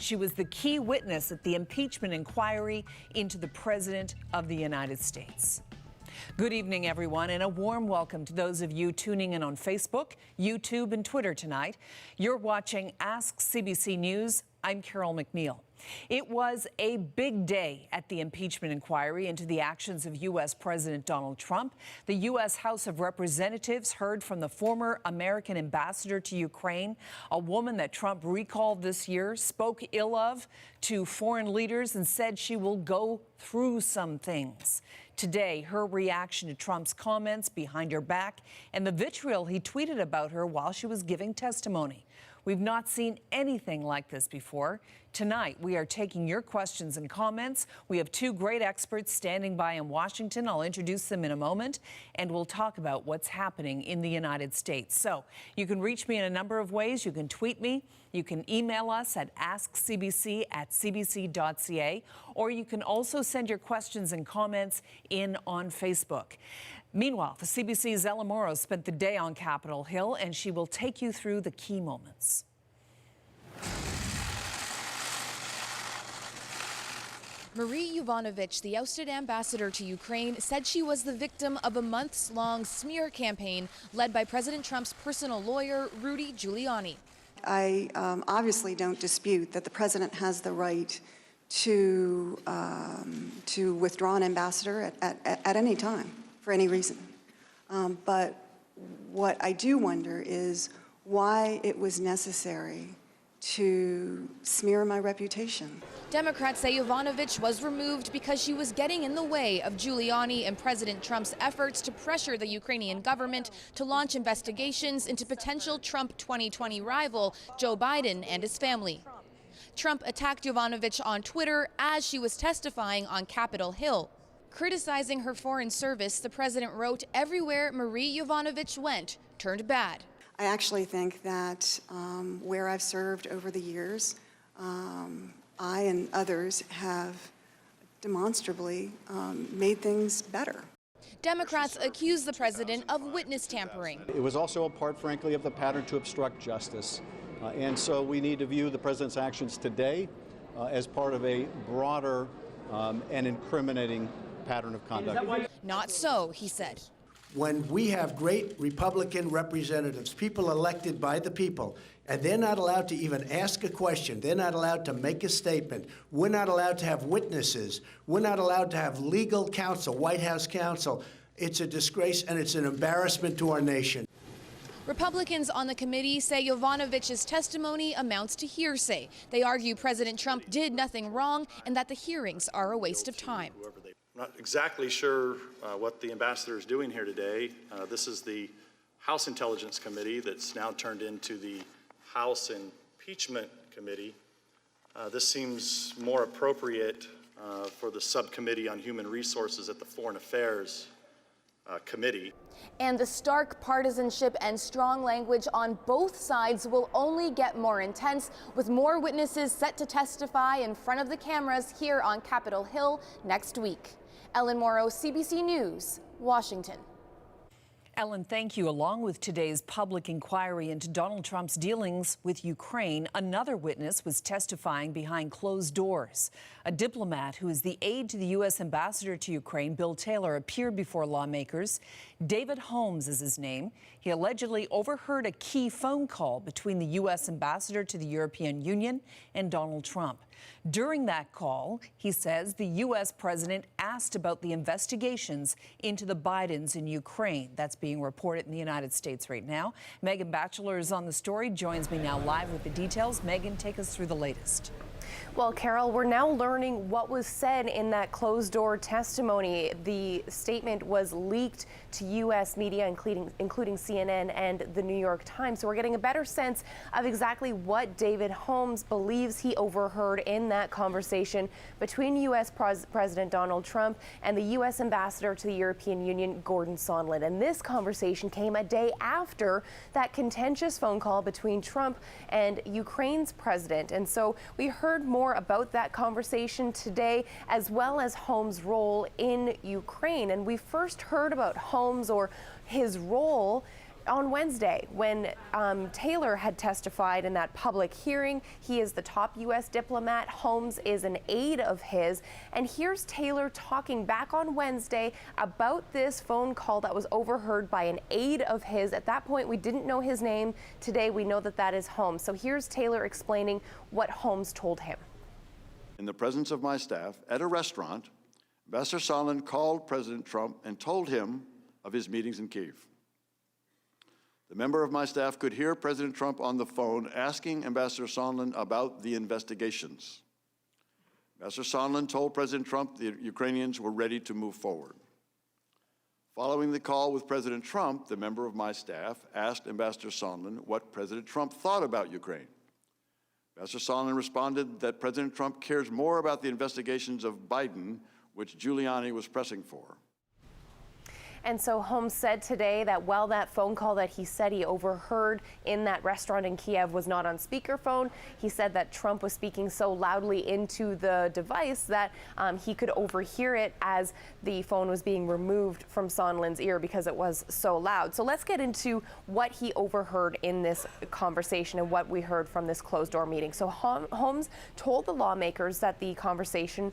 She was the key witness at the impeachment inquiry into the President of the United States. Good evening, everyone, and a warm welcome to those of you tuning in on Facebook, YouTube, and Twitter tonight. You're watching Ask CBC News. I'm Carole MacNeil. It was a big day at the impeachment inquiry into the actions of U.S. President Donald Trump. The U.S. House of Representatives heard from the former American ambassador to Ukraine, a woman that Trump recalled this year, spoke ill of to foreign leaders and said she will go through some things. Today, her reaction to Trump's comments behind her back and the vitriol he tweeted about her while she was giving testimony. We've not seen anything like this before. Tonight, we are taking your questions and comments. We have two great experts standing by in Washington. I'll introduce them in a moment, and we'll talk about what's happening in the United States. So you can reach me in a number of ways. You can tweet me. You can email us at askcbc@cbc.ca, or you can also send your questions and comments in on Facebook. Meanwhile, the CBC's Ellen Morrow spent the day on Capitol Hill, and she will take you through the key moments. Marie Yovanovitch, the ousted ambassador to Ukraine, said she was the victim of a months-long smear campaign led by President Trump's personal lawyer, Rudy Giuliani. I obviously don't dispute that the president has the right to withdraw an ambassador at any time for any reason. But what I do wonder is why it was necessary to smear my reputation. Democrats say Yovanovitch was removed because she was getting in the way of Giuliani and President Trump's efforts to pressure the Ukrainian government to launch investigations into potential Trump 2020 rival Joe Biden and his family. Trump attacked Yovanovitch on Twitter as she was testifying on Capitol Hill. Criticizing her foreign service, the president wrote, "Everywhere Marie Yovanovitch went turned bad." I actually think that where I've served over the years, I and others have demonstrably made things better. Democrats accuse the president of witness tampering. It was also a part, frankly, of the pattern to obstruct justice. And so we need to view the president's actions today as part of a broader and incriminating pattern of conduct. Not so, he said. When we have great Republican representatives, people elected by the people, and they're not allowed to even ask a question, they're not allowed to make a statement, we're not allowed to have witnesses, we're not allowed to have legal counsel, White House counsel, it's a disgrace and it's an embarrassment to our nation. Republicans on the committee say Yovanovitch's testimony amounts to hearsay. They argue President Trump did nothing wrong and that the hearings are a waste of time. I'm not exactly sure what the ambassador is doing here today. This is the House Intelligence Committee that's now turned into the House Impeachment Committee. This seems more appropriate for the Subcommittee on Human Resources at the Foreign Affairs Committee. And the stark partisanship and strong language on both sides will only get more intense, with more witnesses set to testify in front of the cameras here on Capitol Hill next week. Ellen Morrow, CBC News, Washington. Ellen, thank you. Along with today's public inquiry into Donald Trump's dealings with Ukraine, another witness was testifying behind closed doors. A diplomat who is the aide to the U.S. ambassador to Ukraine, Bill Taylor, appeared before lawmakers. David Holmes is his name. He allegedly overheard a key phone call between the U.S. ambassador to the European Union and Donald Trump. During that call, he says the U.S. president asked about the investigations into the Bidens in Ukraine. That's being reported in the United States right now. Megan Batchelor is on the story, joins me now live with the details. Megan, take us through the latest. Well, Carole, we're now learning what was said in that closed-door testimony. The statement was leaked to U.S. media, including CNN and the New York Times. So we're getting a better sense of exactly what David Holmes believes he overheard in that conversation between U.S. President Donald Trump and the U.S. ambassador to the European Union, Gordon Sondland. And this conversation came a day after that contentious phone call between Trump and Ukraine's president. And so we heard more about that conversation today, as well as Holmes' role in Ukraine. And we first heard about Holmes, or his role, on Wednesday, when Taylor had testified in that public hearing, he is the top U.S. diplomat. Holmes is an aide of his. And here's Taylor talking back on Wednesday about this phone call that was overheard by an aide of his. At that point, we didn't know his name. Today, we know that that is Holmes. So here's Taylor explaining what Holmes told him. In the presence of my staff at a restaurant, Ambassador Sondland called President Trump and told him of his meetings in Kyiv. The member of my staff could hear President Trump on the phone asking Ambassador Sondland about the investigations. Ambassador Sondland told President Trump the Ukrainians were ready to move forward. Following the call with President Trump, the member of my staff asked Ambassador Sondland what President Trump thought about Ukraine. Ambassador Sondland responded that President Trump cares more about the investigations of Biden, which Giuliani was pressing for. And so Holmes said today that while that phone call that he said he overheard in that restaurant in Kiev was not on speakerphone, he said that Trump was speaking so loudly into the device that he could overhear it as the phone was being removed from Sondland's ear because it was so loud. So let's get into what he overheard in this conversation and what we heard from this closed-door meeting. So Holmes told the lawmakers that the conversation,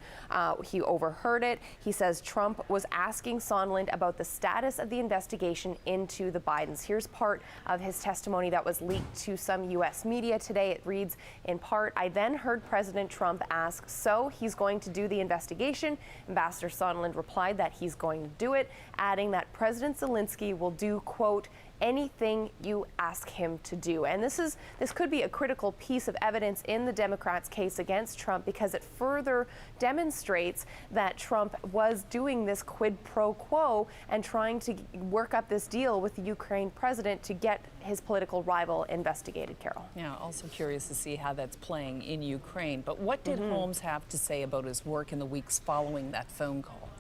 he overheard it. He says Trump was asking Sondland about the status of the investigation into the Bidens. Here's part of his testimony that was leaked to some U.S. media today. It reads in part, "I then heard President Trump ask, so he's going to do the investigation?" Ambassador Sondland replied that he's going to do it, adding that President Zelensky will do, quote, anything you ask him to do. And this could be a critical piece of evidence in the Democrats' case against Trump because it further demonstrates that Trump was doing this quid pro quo and trying to work up this deal with the Ukraine president to get his political rival investigated, Carole. Yeah, also curious to see how that's playing in Ukraine. But what did Holmes have to say about his work in the weeks following that phone call?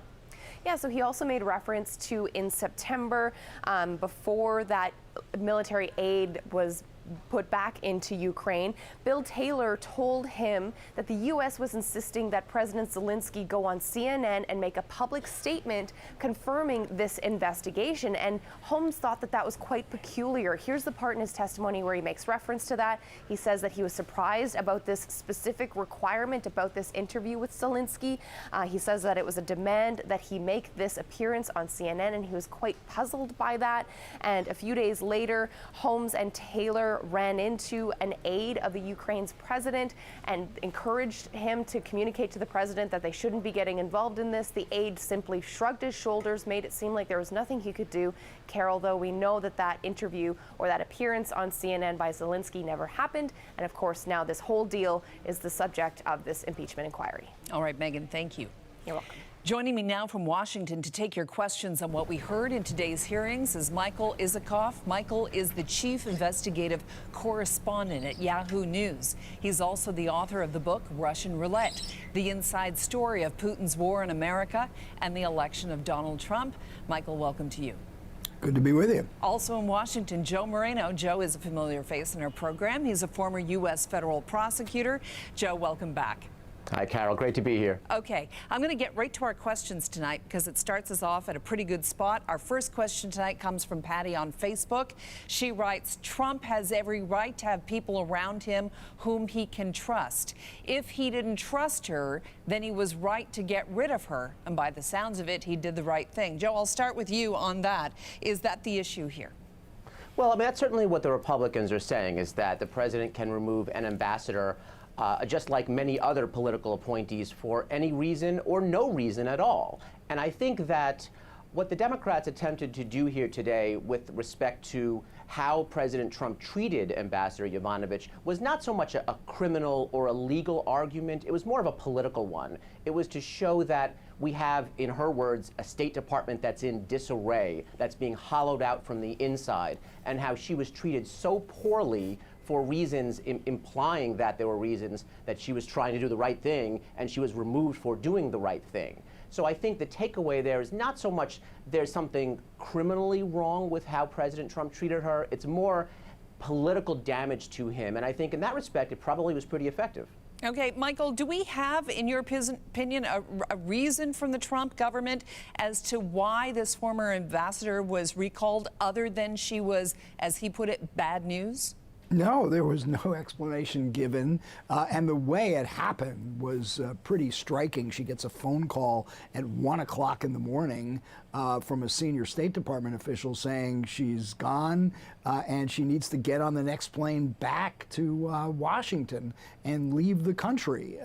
Yeah, so he also made reference to in September, before that military aid was put back into Ukraine, Bill Taylor told him that the U.S. was insisting that President Zelensky go on CNN and make a public statement confirming this investigation. And Holmes thought that that was quite peculiar. Here's the part in his testimony where he makes reference to that. He says that he was surprised about this specific requirement about this interview with Zelensky. He says that it was a demand that he make this appearance on CNN, and he was quite puzzled by that. And a few days later, Holmes and Taylor ran into an aide of the Ukraine's president and encouraged him to communicate to the president that they shouldn't be getting involved in this. The aide simply shrugged his shoulders, made it seem like there was nothing he could do. Carole, though, we know that that interview or that appearance on CNN by Zelensky never happened. And of course, now this whole deal is the subject of this impeachment inquiry. All right, Megan, thank you. You're welcome. Joining me now from Washington to take your questions on what we heard in today's hearings is Michael Isikoff. Michael is the chief investigative correspondent at Yahoo News. He's also the author of the book Russian Roulette, the inside story of Putin's war in America and the election of Donald Trump. Michael, welcome to you. Good to be with you. Also in Washington, Joe Moreno. Joe is a familiar face in our program. He's a former U.S. federal prosecutor. Joe, welcome back. Hi, Carole. Great to be here. Okay, I'm going to get right to our questions tonight because it starts us off at a pretty good spot. Our first question tonight comes from Patty on Facebook. She writes, Trump has every right to have people around him whom he can trust. If he didn't trust her, then he was right to get rid of her. And by the sounds of it, he did the right thing. Joe, I'll start with you on that. Is that the issue here? Well, I mean, that's certainly what the Republicans are saying, is that the president can remove an ambassador just like many other political appointees for any reason or no reason at all. And I think that what the Democrats attempted to do here today with respect to how President Trump treated Ambassador Yovanovitch was not so much a criminal or a legal argument, it was more of a political one. It was to show that we have, in her words, a State Department that's in disarray, that's being hollowed out from the inside, and how she was treated so poorly for reasons implying that there were reasons that she was trying to do the right thing and she was removed for doing the right thing. So I think the takeaway there is not so much there's something criminally wrong with how President Trump treated her, it's more political damage to him. And I think in that respect, it probably was pretty effective. Okay, Michael, do we have, in your opinion, a reason from the Trump government as to why this former ambassador was recalled, other than she was, as he put it, bad news? No, there was no explanation given, and the way it happened was pretty striking. She gets a phone call at 1 o'clock in the morning from a senior State Department official saying she's gone and she needs to get on the next plane back to Washington and leave the country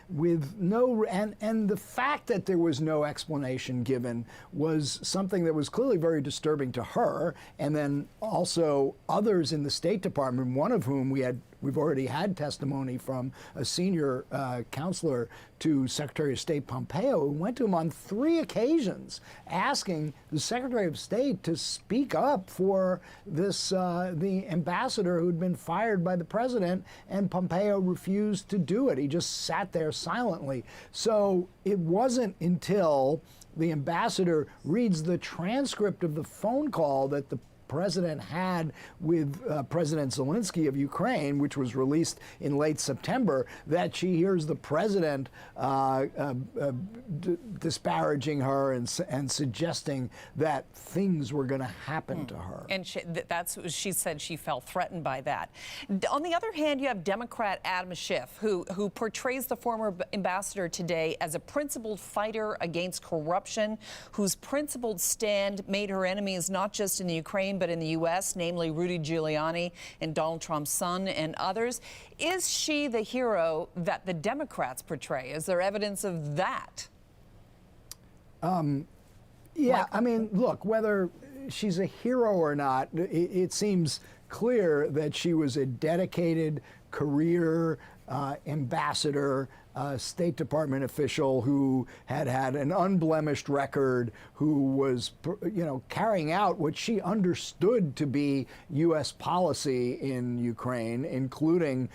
with no, and the fact that there was no explanation given was something that was clearly very disturbing to her, and then also others in the State Department, one of whom we've already had testimony from a senior counselor to Secretary of State Pompeo, who went to him on 3 occasions asking the Secretary of State to speak up for this the ambassador who'd been fired by the president, and Pompeo refused to do it. He just sat there silently. So it wasn't until the ambassador reads the transcript of the phone call that the president had with President Zelensky of Ukraine, which was released in late September, that she hears the president disparaging her and suggesting that things were going to happen to her. And she said she felt threatened by that. On the other hand, you have Democrat Adam Schiff, who portrays the former ambassador today as a principled fighter against corruption, whose principled stand made her enemies not just in the Ukraine, but in the U.S., namely Rudy Giuliani and Donald Trump's son and others. Is she the hero that the Democrats portray? Is there evidence of that? Yeah, I mean, look, whether she's a hero or not, it seems clear that she was a dedicated career ambassador, State Department official who had an unblemished record, who was, carrying out what she understood to be U.S. policy in Ukraine, including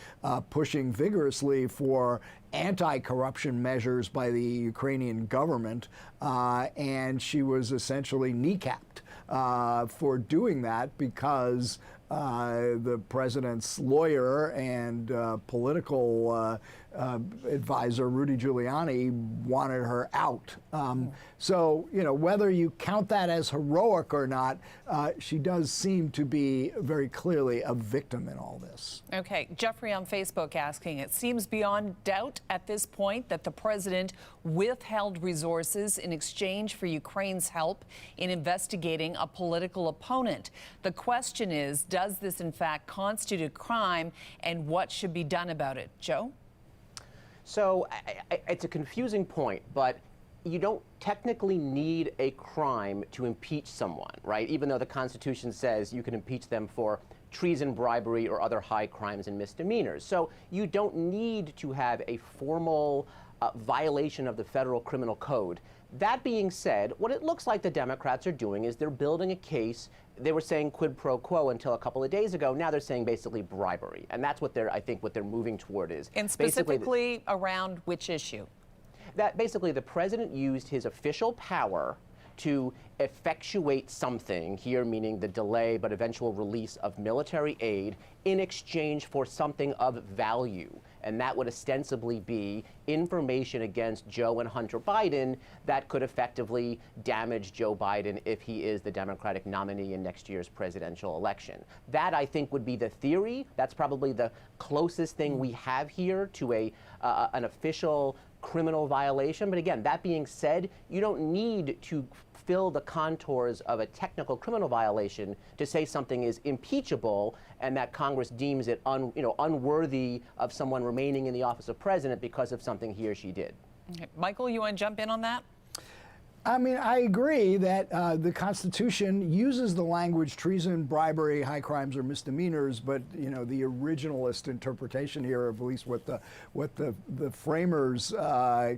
pushing vigorously for anti-corruption measures by the Ukrainian government, and she was essentially kneecapped for doing that because the president's lawyer and political advisor, Rudy Giuliani, wanted her out. So, whether you count that as heroic or not, she does seem to be very clearly a victim in all this. Okay, Jeffrey on Facebook asking, it seems beyond doubt at this point that the president withheld resources in exchange for Ukraine's help in investigating a political opponent. The question is, does this in fact constitute a crime, and what should be done about it? Joe? So it's a confusing point, but you don't technically need a crime to impeach someone, right? Even though the Constitution says you can impeach them for treason, bribery, or other high crimes and misdemeanors. So you don't need to have a formal violation of the federal criminal code. That being said, what it looks like the Democrats are doing is they're building a case. They were saying quid pro quo until a couple of days ago. Now they're saying basically bribery. And that's what I think what they're moving toward is. And specifically around which issue? That basically the president used his official power to effectuate something, here meaning the delay but eventual release of military aid, in exchange for something of value. And that would ostensibly be information against Joe and Hunter Biden that could effectively damage Joe Biden if he is the Democratic nominee in next year's presidential election. That, I think, would be the theory. That's probably the closest thing we have here to an official criminal violation. But again, that being said, you don't need to fill the contours of a technical criminal violation to say something is impeachable and that Congress deems it unworthy of someone remaining in the office of president because of something he or she did. Okay. Michael, you want to jump in on that? I mean, I agree that the Constitution uses the language treason, bribery, high crimes, or misdemeanors, but the originalist interpretation here of at least what the framers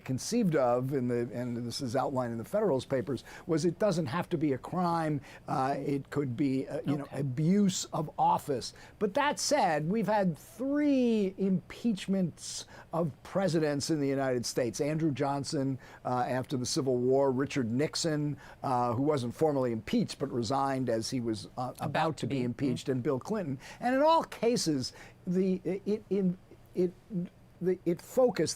conceived of, and this is outlined in the Federalist Papers, was it doesn't have to be a crime. It could be abuse of office. But that said, we've had 3 impeachments of presidents in the United States: Andrew Johnson after the Civil War, Richard Nixon, who wasn't formally impeached but resigned as he was about to be impeached, and Bill Clinton. And in all cases, it the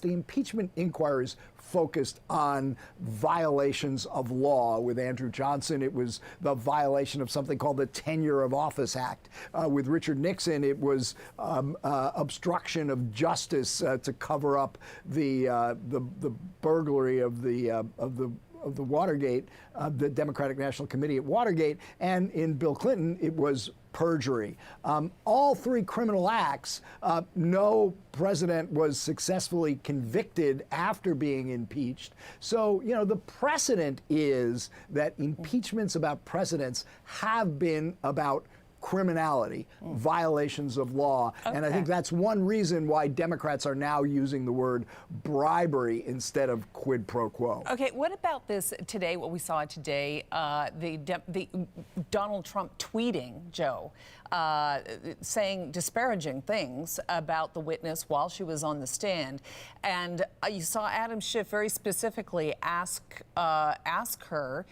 impeachment inquiries focused on violations of law. With Andrew Johnson, it was the violation of something called the Tenure of Office Act. With Richard Nixon, it was obstruction of justice to cover up the burglary of the Watergate, the Democratic National Committee at Watergate, and in Bill Clinton, it was perjury. All three criminal acts, no president was successfully convicted after being impeached. So, you know, the precedent is that impeachments about presidents have been about criminality, violations of law. Okay. And I think that's one reason why Democrats are now using the word bribery instead of quid pro quo. Okay, what about this today, what we saw today, the Donald Trump tweeting, Joe, saying disparaging things about the witness while she was on the stand. And you saw Adam Schiff very specifically ask her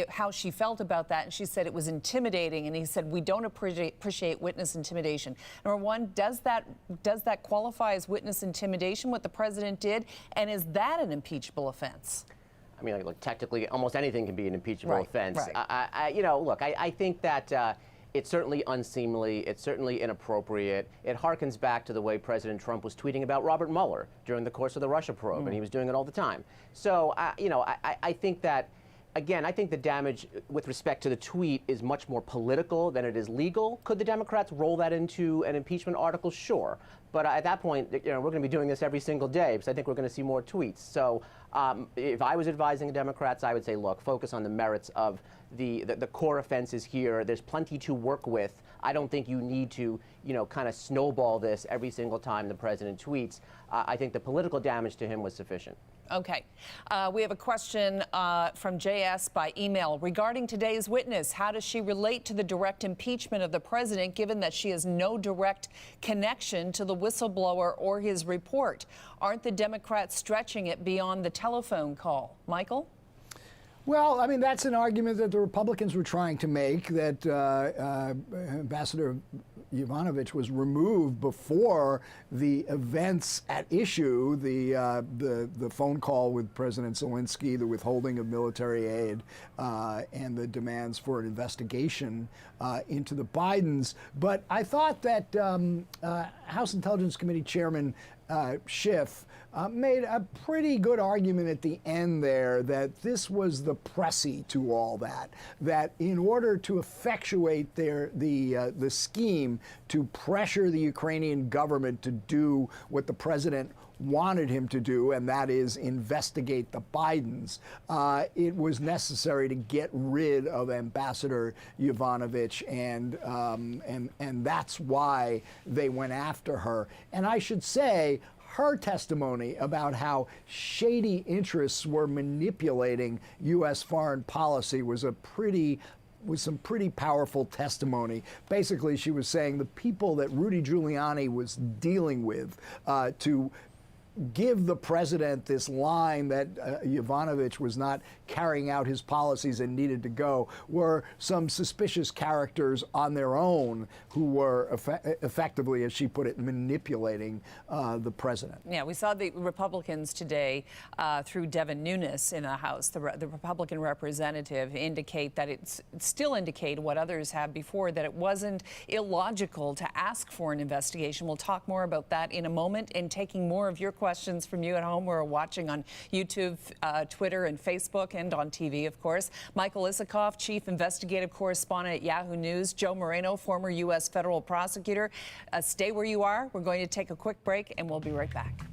how she felt about that, and she said it was intimidating, and he said, we don't appreciate witness intimidation. Number one, does that qualify as witness intimidation, what the president did, and is that an impeachable offense? I mean, like technically, almost anything can be an impeachable offense. Right. You know, look, I think that it's certainly unseemly. It's certainly inappropriate. It harkens back to the way President Trump was tweeting about Robert Mueller during the course of the Russia probe, and he was doing it all the time. So, you know, I think that, again, I think the damage with respect to the tweet is much more political than it is legal. Could the Democrats roll that into an impeachment article? Sure. But at that point, you know, we're going to be doing this every single day, because I think we're going to see more tweets. So if I was advising the Democrats, I would say, look, focus on the merits of the core offenses here. There's plenty to work with. I don't think you need to, you know, kind of snowball this every single time the president tweets. I think the political damage to him was sufficient. Okay. We have a question from JS by email. Regarding today's witness, how does she relate to the direct impeachment of the president, given that she has no direct connection to the whistleblower or his report? Aren't the Democrats stretching it beyond the telephone call? Michael? Well, I mean, that's an argument that the Republicans were trying to make, that Ambassador Yovanovitch was removed before the events at issue, the phone call with President Zelensky, the withholding of military aid, and the demands for an investigation into the Bidens. But I thought that House Intelligence Committee Chairman Schiff made a pretty good argument at the end there that this was the pressy to all that, that in order to effectuate the scheme to pressure the Ukrainian government to do what the president wanted him to do, and that is investigate the Bidens, it was necessary to get rid of Ambassador Yovanovitch, and that's why they went after her. And I should say, her testimony about how shady interests were manipulating U.S. foreign policy was some pretty powerful testimony. Basically, she was saying the people that Rudy Giuliani was dealing with to give the president this line that Yovanovitch was not carrying out his policies and needed to go were some suspicious characters on their own who were effectively, as she put it, manipulating the president. Yeah, we saw the Republicans today through Devin Nunes in the House, the Republican representative, indicate that it's still indicate what others have before, that it wasn't illogical to ask for an investigation. We'll talk more about that in a moment, and taking more of your questions from you at home who are watching on YouTube, Twitter, and Facebook, and on TV, of course. Michael Isikoff, Chief Investigative Correspondent at Yahoo News. Joe Moreno, former U.S. federal prosecutor. Stay where you are. We're going to take a quick break, and we'll be right back.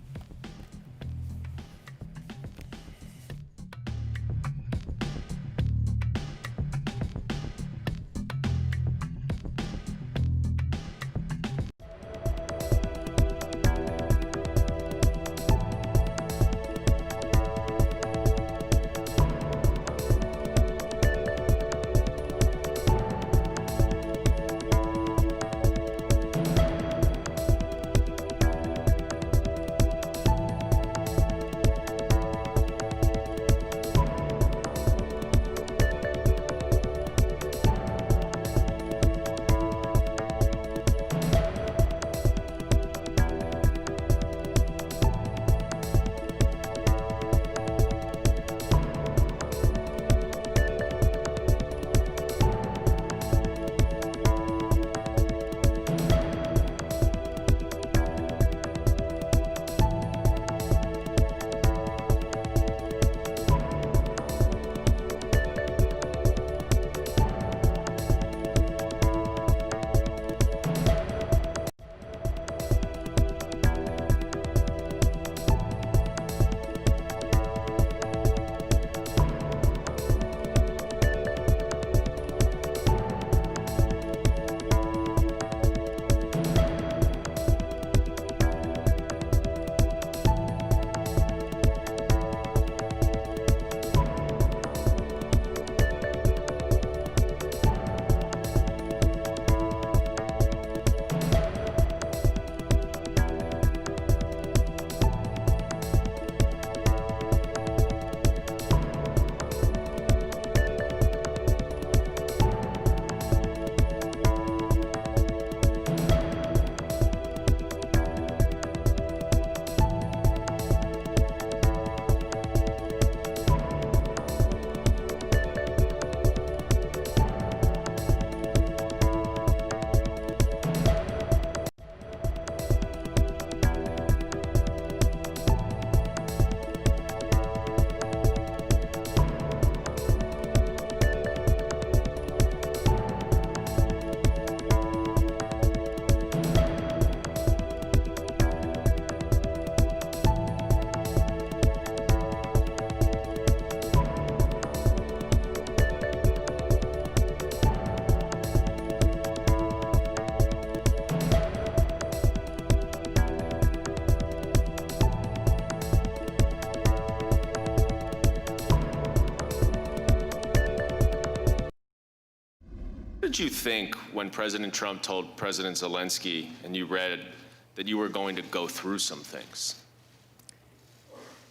did you think when President Trump told President Zelensky and you read that you were going to go through some things?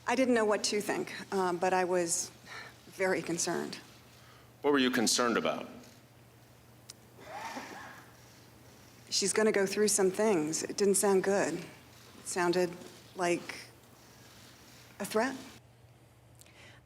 I didn't know what to think, but I was very concerned. What were you concerned about? She's going to go through some things. It didn't sound good. It sounded like a threat.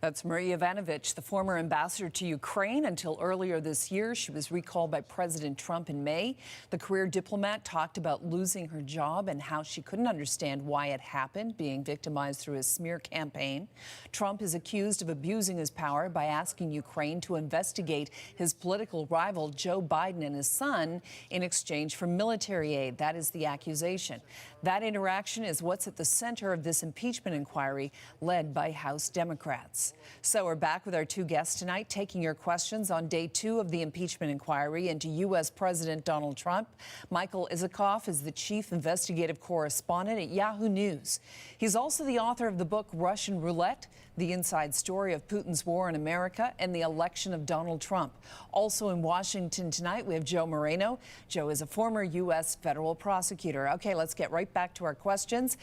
That's Marie Yovanovitch, the former ambassador to Ukraine. Until earlier this year, she was recalled by President Trump in May. The career diplomat talked about losing her job and how she couldn't understand why it happened, being victimized through a smear campaign. Trump is accused of abusing his power by asking Ukraine to investigate his political rival, Joe Biden, and his son in exchange for military aid. That is the accusation. That interaction is what's at the center of this impeachment inquiry led by House Democrats. So we're back with our two guests tonight, taking your questions on day 2 of the impeachment inquiry into U.S. President Donald Trump. Michael Isikoff is the chief investigative correspondent at Yahoo News. He's also the author of the book Russian Roulette, the inside story of Putin's war in America and the election of Donald Trump. Also in Washington tonight, we have Joe Moreno. Joe is a former U.S. federal prosecutor. Okay, let's get right back to our questions.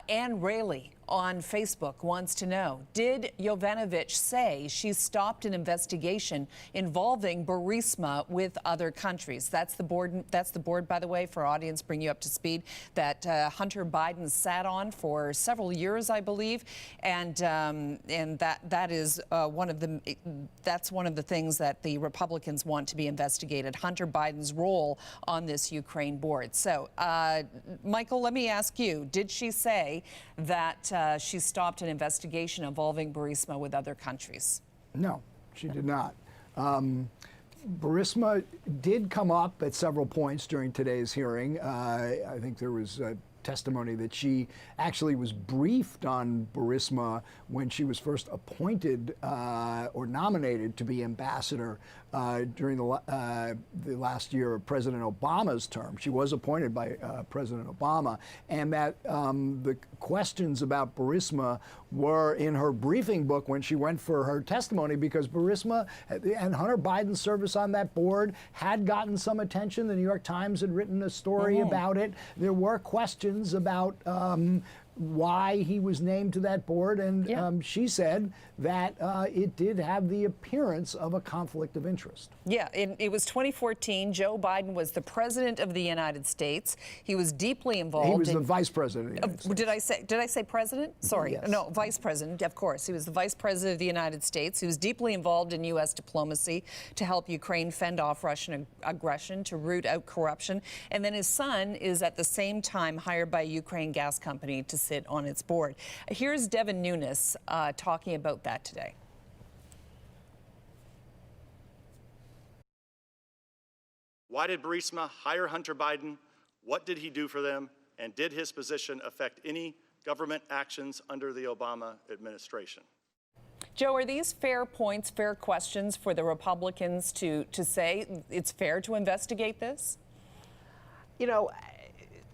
Ann Rayleigh on Facebook wants to know, did Yovanovitch say she stopped an investigation involving Burisma with other countries? That's the board, by the way, for our audience, bring you up to speed, that Hunter Biden sat on for several years, I believe, and that is one of the things that the Republicans want to be investigated, Hunter Biden's role on this Ukraine board. So, Michael, let me ask you, did she say that she stopped an investigation involving Burisma with other countries? No, she did not. Burisma did come up at several points during today's hearing. I think there was testimony that she actually was briefed on Burisma when she was first appointed or nominated to be ambassador during the last year of President Obama's term. She was appointed by President Obama, and that the questions about Burisma were in her briefing book when she went for her testimony, because Burisma and Hunter Biden's service on that board had gotten some attention. The New York Times had written a story about it. There were questions about why he was named to that board, and she said that it did have the appearance of a conflict of interest. Yeah, it was 2014. Joe Biden was the president of the United States. He was deeply involved. He was the vice president of the United States. Did I say president? Sorry, yes. No, vice president. Of course, he was the vice president of the United States. He was deeply involved in U.S. diplomacy to help Ukraine fend off Russian aggression, to root out corruption, and then his son is at the same time hired by a Ukraine gas company to sit on its board. Here's Devin Nunes talking about that today. Why did Burisma hire Hunter Biden? What did he do for them? And did his position affect any government actions under the Obama administration? Joe, are these fair points, fair questions for the Republicans to say it's fair to investigate this? You know,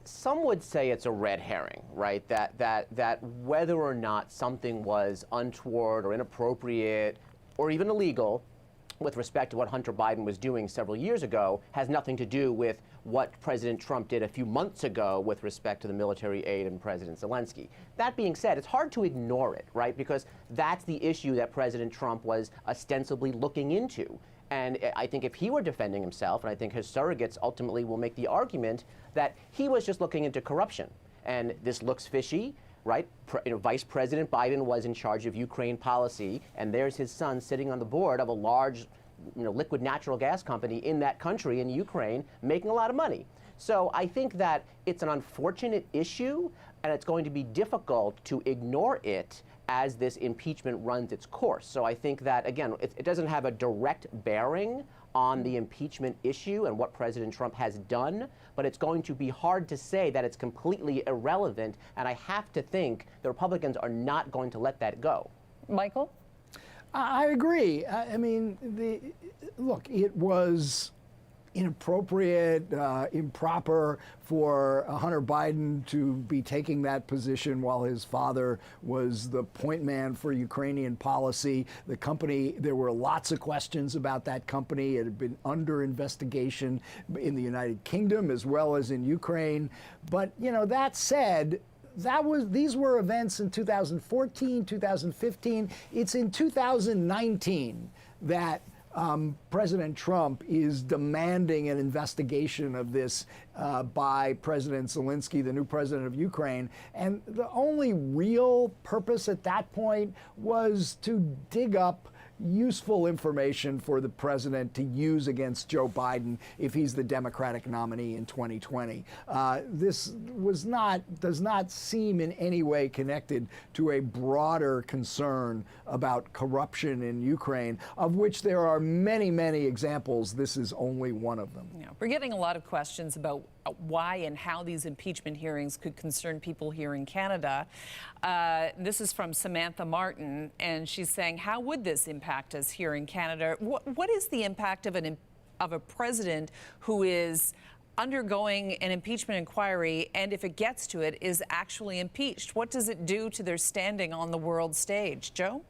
some would say it's a red herring, right? That whether or not something was untoward or inappropriate or even illegal with respect to what Hunter Biden was doing several years ago has nothing to do with what President Trump did a few months ago with respect to the military aid and President Zelensky. That being said, it's hard to ignore it, right? Because that's the issue that President Trump was ostensibly looking into. And I think if he were defending himself, and I think his surrogates ultimately will make the argument that he was just looking into corruption. And this looks fishy, right? Vice President Biden was in charge of Ukraine policy, and there's his son sitting on the board of a large liquid natural gas company in that country, in Ukraine, making a lot of money. So I think that it's an unfortunate issue, and it's going to be difficult to ignore it as this impeachment runs its course. So I think that, again, it doesn't have a direct bearing on the impeachment issue and what President Trump has done, but it's going to be hard to say that it's completely irrelevant, and I have to think the Republicans are not going to let that go. Michael? I agree. I mean, look, it was inappropriate, improper for Hunter Biden to be taking that position while his father was the point man for Ukrainian policy. The company, there were lots of questions about that company. It had been under investigation in the United Kingdom as well as in Ukraine. But, you know, that said, these were events in 2014, 2015. It's in 2019 that President Trump is demanding an investigation of this by President Zelensky, the new president of Ukraine. And the only real purpose at that point was to dig up useful information for the president to use against Joe Biden if he's the Democratic nominee in 2020. This does not seem in any way connected to a broader concern about corruption in Ukraine, of which there are many, many examples. This is only one of them. Yeah, we're getting a lot of questions about why and how these impeachment hearings could concern people here in Canada. This is from Samantha Martin, and she's saying, how would this impact us here in Canada? What is the impact of a president who is undergoing an impeachment inquiry, and if it gets to it, is actually impeached? What does it do to their standing on the world stage? Joe?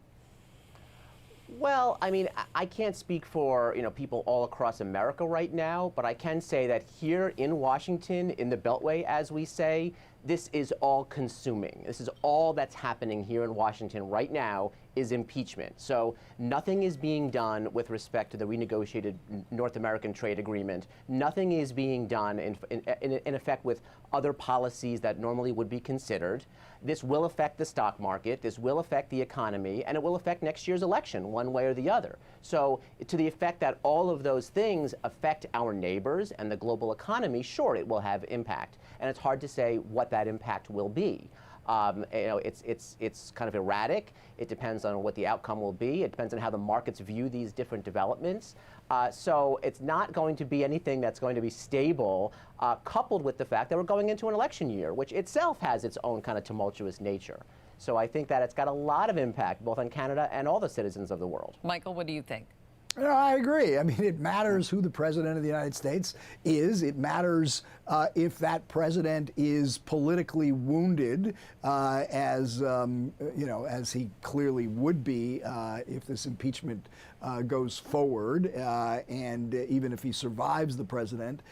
Well, I mean, I can't speak for, you know, people all across America right now, but I can say that here in Washington, in the Beltway, as we say, this is all consuming. This is all that's happening here in Washington right now is impeachment. So nothing is being done with respect to the renegotiated North American trade agreement. Nothing is being done in effect with other policies that normally would be considered. This will affect the stock market, this will affect the economy, and it will affect next year's election one way or the other. So to the effect that all of those things affect our neighbors and the global economy, sure, it will have impact. And it's hard to say what that impact will be. You know, it's kind of erratic. It depends on what the outcome will be. It depends on how the markets view these different developments. So it's not going to be anything that's going to be stable, coupled with the fact that we're going into an election year, which itself has its own kind of tumultuous nature. So I think that it's got a lot of impact, both on Canada and all the citizens of the world. Michael, what do you think? No, I agree. I mean, it matters who the president of the United States is. It matters if that president is politically wounded, as you know, as he clearly would be if this impeachment goes forward, and even if he survives the president,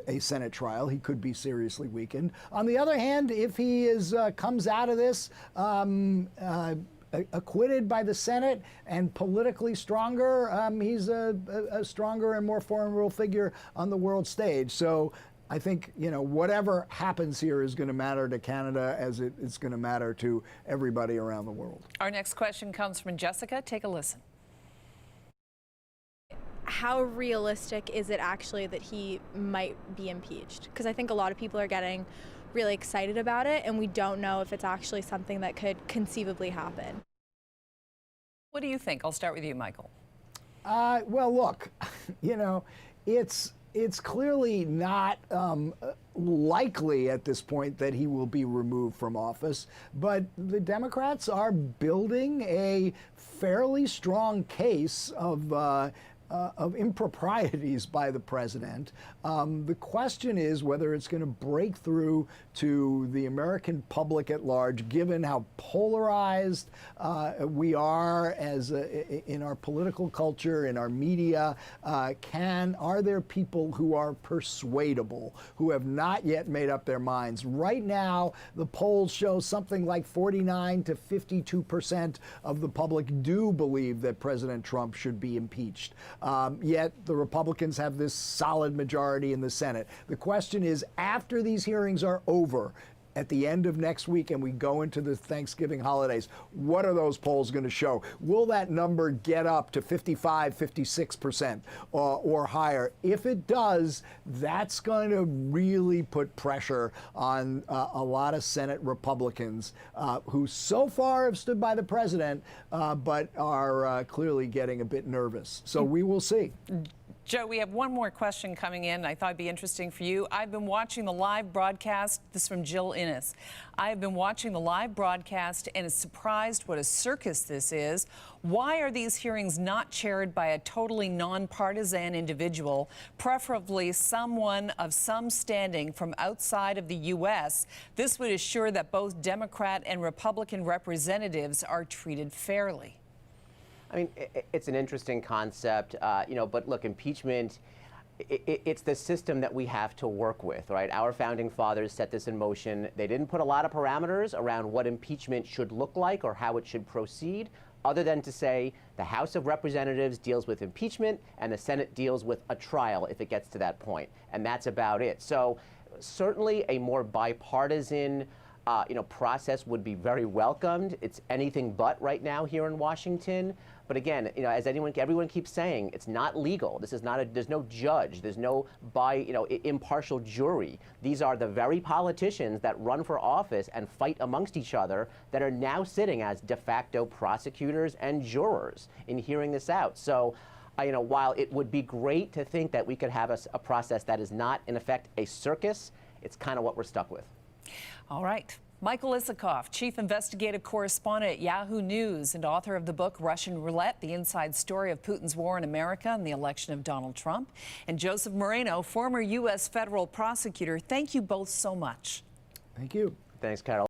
a Senate trial, he could be seriously weakened. On the other hand, if he comes out of this acquitted by the Senate and politically stronger, he's a stronger and more formidable figure on the world stage. So I think, you know, whatever happens here is going to matter to Canada as it's going to matter to everybody around the world. Our next question comes from Jessica. Take a listen. How realistic is it actually that he might be impeached? Because I think a lot of people are getting really excited about it, and we don't know if it's actually something that could conceivably happen. What do you think? I'll start with you, Michael. Well, look, you know, it's clearly not likely at this point that he will be removed from office, but the Democrats are building a fairly strong case of improprieties by the president. The question is whether it's going to break through to the American public at large, given how polarized we are as in our political culture, in our media. Are there people who are persuadable, who have not yet made up their minds? Right now, the polls show something like 49 to 52% of the public do believe that President Trump should be impeached. Yet the Republicans have this solid majority in the Senate. The question is, after these hearings are over, at the end of next week and we go into the Thanksgiving holidays, what are those polls going to show? Will that number get up to 55, 56% or higher? If it does, that's going to really put pressure on a lot of Senate Republicans who so far have stood by the president, but are clearly getting a bit nervous. So we will see. Joe, we have one more question coming in. I thought it'd be interesting for you. I've been watching the live broadcast. This is from Jill Innes. I've been watching the live broadcast and is surprised what a circus this is. Why are these hearings not chaired by a totally nonpartisan individual, preferably someone of some standing from outside of the U.S.? This would assure that both Democrat and Republican representatives are treated fairly. I mean, it's an interesting concept, but look, impeachment, it's the system that we have to work with, right? Our founding fathers set this in motion. They didn't put a lot of parameters around what impeachment should look like or how it should proceed, other than to say the House of Representatives deals with impeachment and the Senate deals with a trial if it gets to that point. And that's about it. So certainly a more bipartisan process would be very welcomed. It's anything but right now here in Washington. But again, as everyone keeps saying, it's not legal. This is not there's no judge. There's no impartial jury. These are the very politicians that run for office and fight amongst each other that are now sitting as de facto prosecutors and jurors in hearing this out. So, while it would be great to think that we could have a process that is not, in effect, a circus, it's kind of what we're stuck with. All right. Michael Isikoff, chief investigative correspondent at Yahoo News and author of the book Russian Roulette, the inside story of Putin's war in America and the election of Donald Trump. And Joseph Moreno, former U.S. federal prosecutor. Thank you both so much. Thank you. Thanks, Carole.